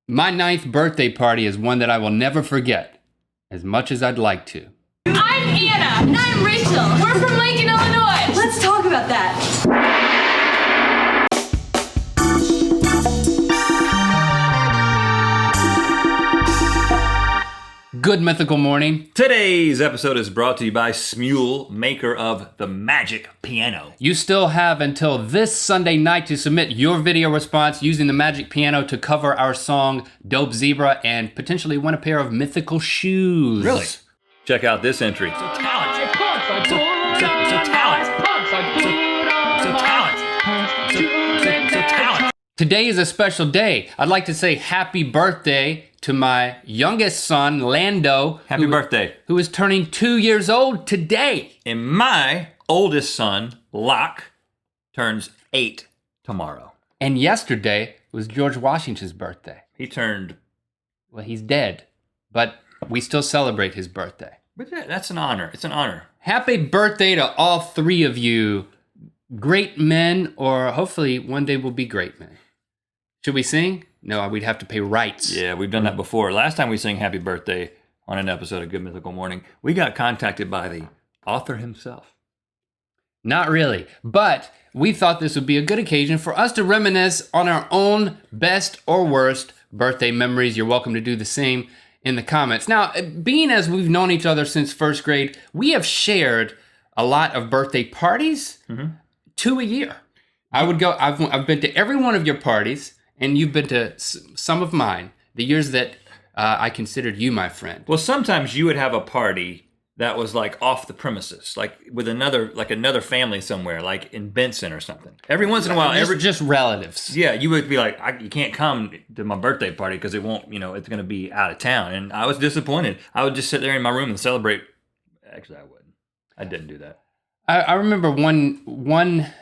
My 9th birthday party is one that I will never forget, as much as I'd like to. I'm Anna. And I'm Rachel. We're from Lincoln, Illinois. Let's talk about that. Good mythical morning. Today's episode is brought to you by Smule, maker of the Magic Piano. You still have until this Sunday night to submit your video response using the Magic Piano to cover our song Dope Zebra and potentially win a pair of mythical shoes. Really? Check out this entry. So talent. So talent. Today is a special day. I'd like to say happy birthday to my youngest son, Lando. Happy birthday. Who is turning 2 years old today. And my oldest son, Locke, turns 8 tomorrow. And yesterday was George Washington's birthday. He turned... Well, he's dead, but we still celebrate his birthday. But that's an honor. It's an honor. Happy birthday to all three of you, great men, or hopefully one day we'll be great men. Should we sing? No, we'd have to pay rights. Yeah, we've done that before. Last time we sang happy birthday on an episode of Good Mythical Morning, we got contacted by the author himself. Not really, but we thought this would be a good occasion for us to reminisce on our own best or worst birthday memories. You're welcome to do the same in the comments. Now, being as we've known each other since first grade, we have shared a lot of birthday parties, 2 a year. I've been to every one of your parties, and you've been to some of mine, the years that I considered you my friend. Well, sometimes you would have a party that was like off the premises, like with another family somewhere, like in Benson or something. Every once in a while, just relatives. Yeah, you would be like, you can't come to my birthday party because it won't, it's going to be out of town. And I was disappointed. I would just sit there in my room and celebrate. Actually, I wouldn't. I didn't do that. I remember one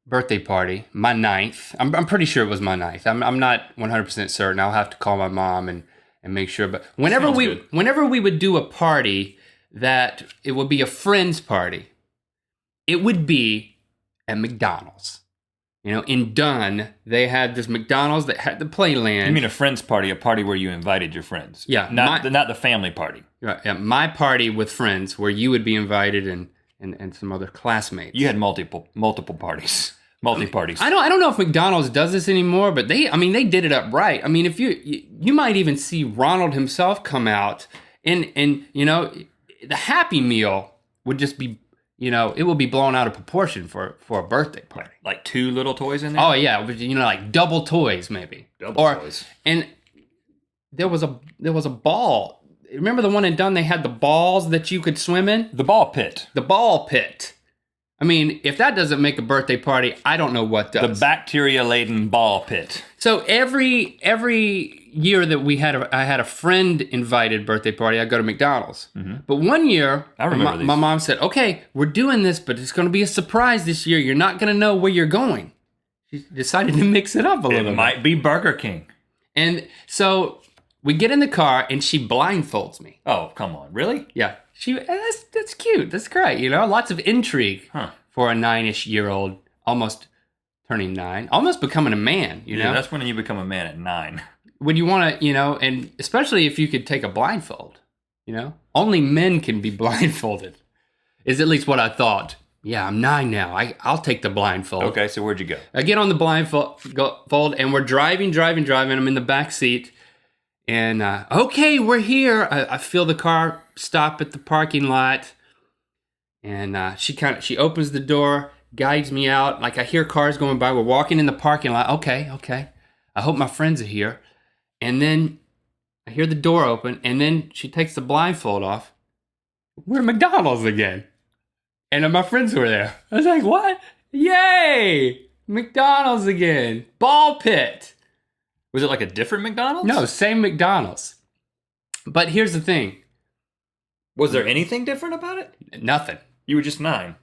birthday party, my 9th. I'm pretty sure it was my 9th. I'm not 100% certain. I'll have to call my mom and make sure. But whenever we would do a party that it would be a friend's party, it would be at McDonald's. In Dunn, they had this McDonald's that had the playland. You mean a friend's party, a party where you invited your friends? Yeah. Not the family party. Right. Yeah, my party with friends where you would be invited and some other classmates. You had multiple parties. Multi-parties. I don't know if McDonald's does this anymore, but they did it up right. I mean, if you might even see Ronald himself come out and the Happy Meal would just be, it would be blown out of proportion for a birthday party. Like 2 little toys in there? Oh yeah, like double toys maybe. Toys. And there was a ball. Remember the one in Dunn? They had the balls that you could swim in. The ball pit. The ball pit. I mean, if that doesn't make a birthday party, I don't know what does. The bacteria-laden ball pit. So every year that I had a friend invited birthday party, I go to McDonald's. Mm-hmm. But one year, I remember my mom said, "Okay, we're doing this, but it's going to be a surprise this year. You're not going to know where you're going." She decided to mix it up a little bit. It might be Burger King. And so we get in the car, and she blindfolds me. Oh, come on. Really? Yeah. That's cute. That's great. Lots of intrigue for a 9-ish-year-old, almost turning 9, almost becoming a man, Yeah, that's when you become a man at 9. When you want to, and especially if you could take a blindfold, only men can be blindfolded, is at least what I thought. Yeah, I'm 9 now. I'll take the blindfold. Okay, so where'd you go? I get on the blindfold, and we're driving. I'm in the back seat. And, okay, we're here. I feel the car stop at the parking lot. And she opens the door, guides me out. Like, I hear cars going by. We're walking in the parking lot. Okay. I hope my friends are here. And then I hear the door open. And then she takes the blindfold off. We're at McDonald's again. And my friends were there. I was like, what? Yay! McDonald's again. Ball pit. Was it like a different McDonald's? No, same McDonald's. But here's the thing. Was there anything different about it? Nothing. You were just 9.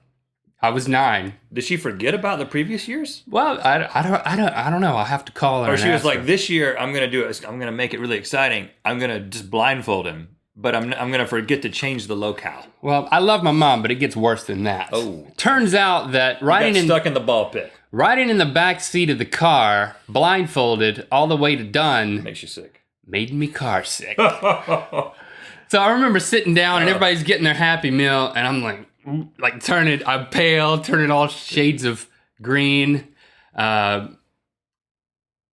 I was 9. Did she forget about the previous years? Well, I don't know. I'll have to call her. Or she was like, this year I'm gonna do it. I'm gonna make it really exciting. I'm gonna just blindfold him, but I'm gonna forget to change the locale. Well, I love my mom, but it gets worse than that. Oh. Turns out that stuck in the ball pit. Riding in the back seat of the car, blindfolded all the way to Dunn, Makes you sick. made me car sick. So I remember sitting down and everybody's getting their Happy Meal, and I'm like I'm pale, turning all shades of green.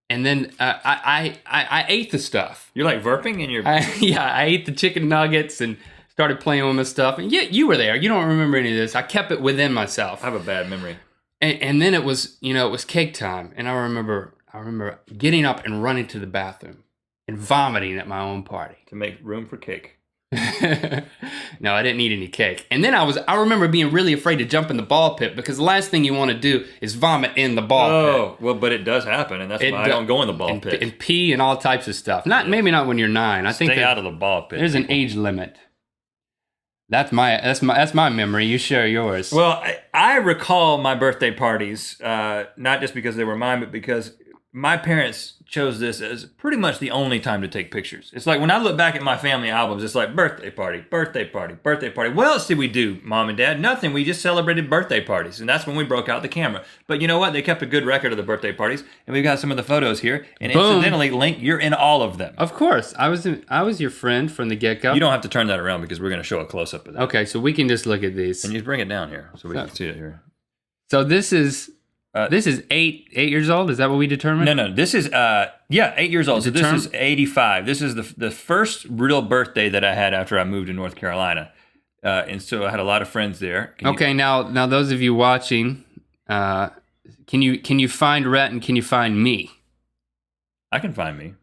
And then I ate the stuff. You're like burping and you're... I ate the chicken nuggets and started playing with my stuff. And yeah, you were there. You don't remember any of this. I kept it within myself. I have a bad memory. And then it was cake time. And I remember getting up and running to the bathroom and vomiting at my own party. To make room for cake. No, I didn't eat any cake. And then I remember being really afraid to jump in the ball pit because the last thing you want to do is vomit in the ball pit. Oh, well, but it does happen, and that's why I don't go in the ball pit. And pee and all types of stuff. Maybe not when you're 9. I think stay out of the ball pit. There's an age limit. That's my memory. You share yours. Well, I recall my birthday parties, not just because they were mine, but because my parents chose this as pretty much the only time to take pictures. It's like when I look back at my family albums, it's like birthday party, birthday party, birthday party. What else did we do, Mom and Dad? Nothing. We just celebrated birthday parties, and that's when we broke out the camera. But you know what? They kept a good record of the birthday parties, and we've got some of the photos here. And Boom. Incidentally, Link, you're in all of them. Of course. I was your friend from the get-go. You don't have to turn that around because we're going to show a close-up of that. Okay, so we can just look at these. And you bring it down here so we can see it here. So this is 8 years old. Is that what we determined? No. This is 8 years old. So this is 85. This is the first real birthday that I had after I moved to North Carolina, and so I had a lot of friends there. Now those of you watching, can you find Rhett and can you find me? I can find me.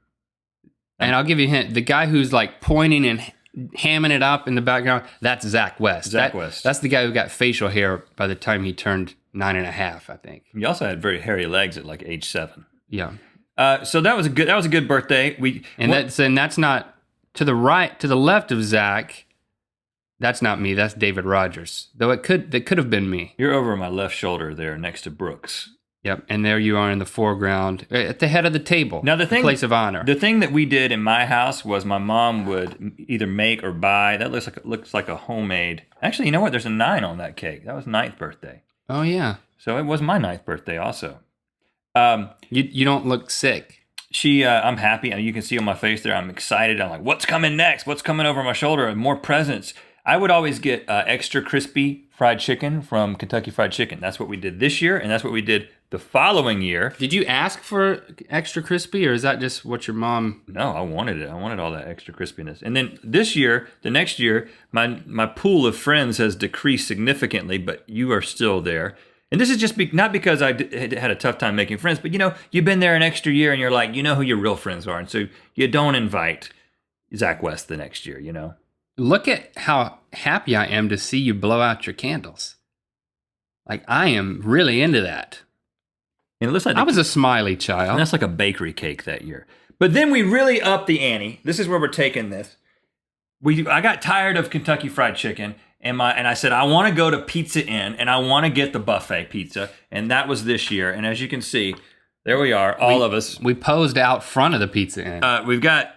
And I'll give you a hint. The guy who's like pointing and hamming it up in the background, that's Zach West. West. That's the guy who got facial hair by the time he turned 9.5, I think. You also had very hairy legs at like age 7. Yeah. So that was a good birthday. That's not to the right, to the left of Zach. That's not me. That's David Rogers. Though that could have been me. You're over my left shoulder there, next to Brooks. Yep, and there you are in the foreground, at the head of the table. Now the place of honor. The thing that we did in my house was my mom would either make or buy. That looks like a homemade. Actually, you know what? There's a 9 on that cake. That was 9th birthday. Oh yeah. So it was my 9th birthday also. You don't look sick. I'm happy. You can see on my face there, I'm excited. I'm like, what's coming next? What's coming over my shoulder? More presents. I would always get extra crispy fried chicken from Kentucky Fried Chicken. That's what we did this year, and that's what we did the following year. Did you ask for extra crispy, or is that just what your mom... No, I wanted it. I wanted all that extra crispiness. And then the next year, my pool of friends has decreased significantly, but you are still there. And this is just not because I had a tough time making friends, but you've been there an extra year, and you're like, you know who your real friends are, and so you don't invite Zach West the next year, Look at how happy I am to see you blow out your candles. Like, I am really into that. And it looks like I was a smiley child. And that's like a bakery cake that year. But then we really upped the ante. This is where we're taking this. I got tired of Kentucky Fried Chicken, and I said, I want to go to Pizza Inn, and I want to get the buffet pizza. And that was this year. And as you can see, there we are, all of us. We posed out front of the Pizza Inn. We've got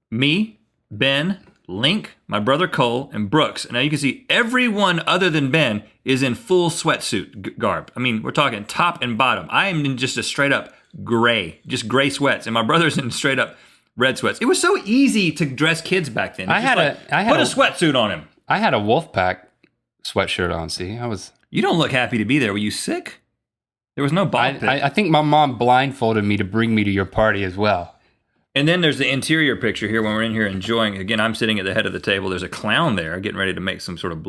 me, Ben, Link, my brother Cole, and Brooks. And now you can see everyone other than Ben is in full sweatsuit garb. I mean, we're talking top and bottom. I am in just a straight up gray, just gray sweats. And my brother's in straight up red sweats. It was so easy to dress kids back then. Put a sweatsuit on him. I had a Wolfpack sweatshirt on, see? You don't look happy to be there. Were you sick? There was no ball pit. I think my mom blindfolded me to bring me to your party as well. And then there's the interior picture here when we're in here enjoying. Again, I'm sitting at the head of the table. There's a clown there getting ready to make some sort of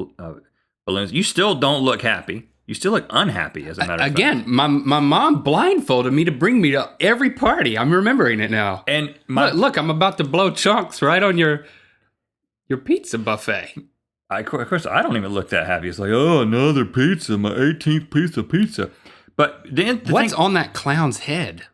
balloons. You still don't look happy. You still look unhappy, as a matter of fact. Again, my mom blindfolded me to bring me to every party. I'm remembering it now. And look, I'm about to blow chunks right on your pizza buffet. Of course, I don't even look that happy. It's like, oh, another pizza, my 18th piece of pizza. But what's on that clown's head?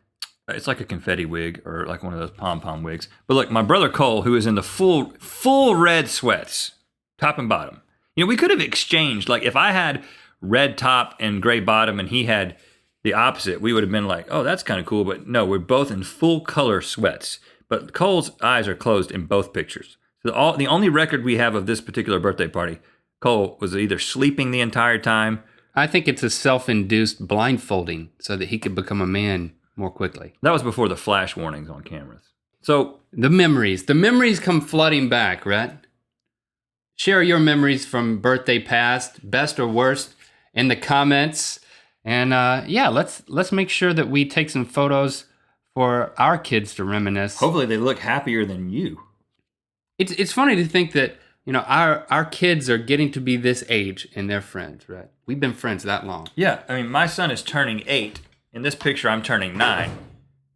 It's like a confetti wig or like one of those pom-pom wigs. But look, my brother Cole, who is in the full red sweats, top and bottom. We could have exchanged. Like if I had red top and gray bottom and he had the opposite, we would have been like, oh, that's kind of cool. But no, we're both in full color sweats. But Cole's eyes are closed in both pictures. So the only record we have of this particular birthday party, Cole was either sleeping the entire time. I think it's a self-induced blindfolding so that he could become a man more quickly. That was before the flash warnings on cameras. So The memories come flooding back, Rhett. Share your memories from birthday past, best or worst, in the comments. And yeah, let's make sure that we take some photos for our kids to reminisce. hopefully they look happier than you. It's funny to think that, you know, our kids are getting to be this age and they're friends, right? We've been friends that long. Yeah, I mean, my son is turning 8. In this picture, I'm turning 9.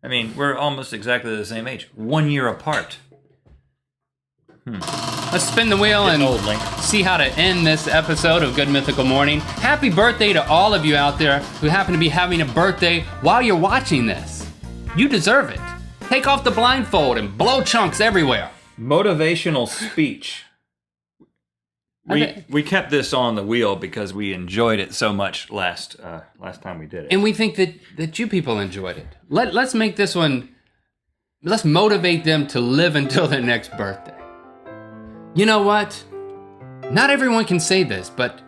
I mean, we're almost exactly the same age. 1 year apart. Let's spin the wheel and Old Link. see how to end this episode of Good Mythical Morning. Happy birthday to all of you out there who happen to be having a birthday while you're watching this. You deserve it. Take off the blindfold and blow chunks everywhere. Motivational speech. We kept this on the wheel because we enjoyed it so much last time we did it. And we think that you people enjoyed it. Let's make this one, let's motivate them to live until their next birthday. You know what? Not everyone can say this, but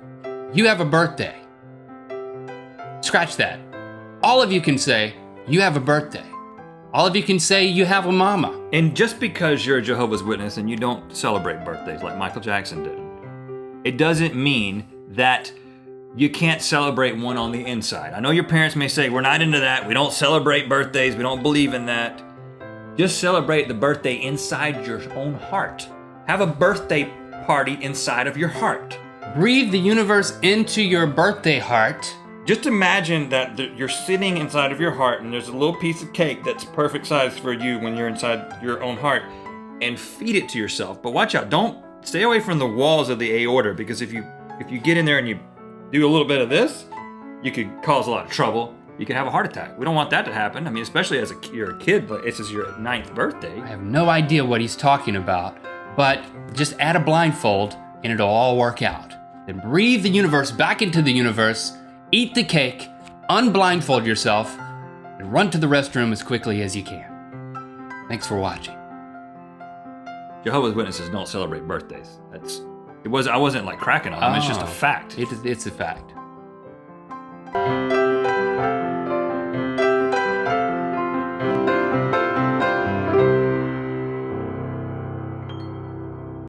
you have a birthday. Scratch that. All of you can say you have a birthday. All of you can say you have a mama. And just because you're a Jehovah's Witness and you don't celebrate birthdays like Michael Jackson did, it doesn't mean that you can't celebrate one on the inside. I know your parents may say, we're not into that. We don't celebrate birthdays. We don't believe in that. Just celebrate the birthday inside your own heart. Have a birthday party inside of your heart. Breathe the universe into your birthday heart. Just imagine that you're sitting inside of your heart and there's a little piece of cake that's perfect size for you when you're inside your own heart, and feed it to yourself. But watch out, don't stay away from the walls of the aorta, because if you get in there and you do a little bit of this, you could cause a lot of trouble. You could have a heart attack. We don't want that to happen. I mean, especially as you're a kid, but this is your 9th birthday. I have no idea what he's talking about, but just add a blindfold and it'll all work out. Then breathe the universe back into the universe, eat the cake, unblindfold yourself, and run to the restroom as quickly as you can. Thanks for watching. Jehovah's Witnesses don't celebrate birthdays. I wasn't like cracking on them. It's just a fact. It's a fact.